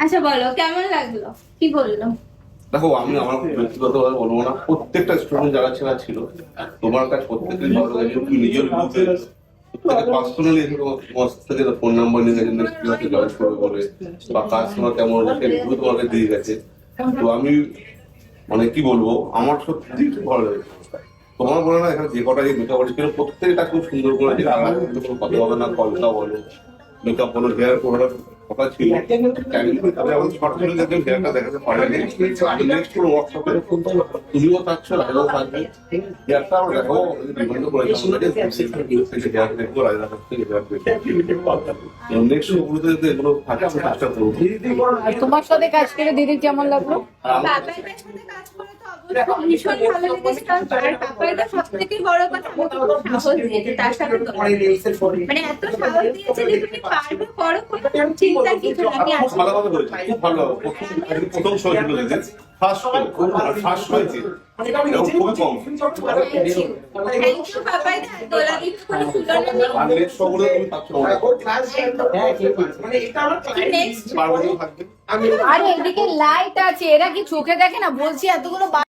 আচ্ছা বলো কেমন লাগলো, কি বললো? দেখো, আমি আমার ব্যক্তিগতভাবে বলবো না, প্রত্যেকটা স্টুডেন্ট যারা ছেলে ছিল তোমার কাছে প্রত্যেকেই ভালো লাগে। তুমি নিজের গ্রুপে পার্সোনালি তোমার থেকে ফোন নাম্বার নিয়ে গেছে, নেক্সট ক্লাসে জয়েন করবে বলে, বা কাজ তোমার কেমন হচ্ছে এগুলো তোমাকে দিয়ে গেছে। তো আমি মানে কি বলবো, আমার সত্যি খুব ভালো লেগেছে। তোমার বলে না, এখানে যে কটা মেকআপ আর্টিস্ট ছিল প্রত্যেকটা খুব সুন্দর করে, যে আর কোনো কথা হবে না, কলকা বলো, মেকআপ বলো, হেয়ার করার কথা ছিল। তবে আমাদের শর্ট ফিল্মে দেখবেন হেয়ারটা দেখাতে পারেনি। নেক্সট কোনো ওয়ার্কশপে তুমিও থাকছো, রায়দাও থাকবে, হেয়ারটা আমরা দেখাবো। বিভিন্ন করেছি হেয়ার দেখবো, রায়দা থাকছে হেয়ার দেখবো। নেক্সট শোগুলোতে যদি এগুলো থাকে আমরা চেষ্টা করবো। আর তোমার সাথে কাজ করে দিদির কেমন লাগলো? পাপাইদার সাথে কাজ করে তো অবশ্যই ভীষণ ভালো লেগেছে, কারণ পাপাইদা সব থেকে বড় কথা আমাকে খুব সাহস দিয়েছে তার সাথে মানে এত সাহস দিয়েছে যে তুমি পারবে, করো, কোনো চিন্তা কিছু না, আমি আছি। ভালো কথা বলেছি, খুব ভালো। প্রথম শো ছিল দিদি, ফার্স্ট হয়েছে, খুবই কম। থ্যাংক ইউ পাপাইদা, দোলা দিতে কোনো তুলনা নেই। আর নেক্সট শোগুলো তুমি থাকছো নেক্সট পারবে থাকবে। আরে এদিকে লাইট আছে, এরা কি চোখে দেখে না? বলছি এতগুলো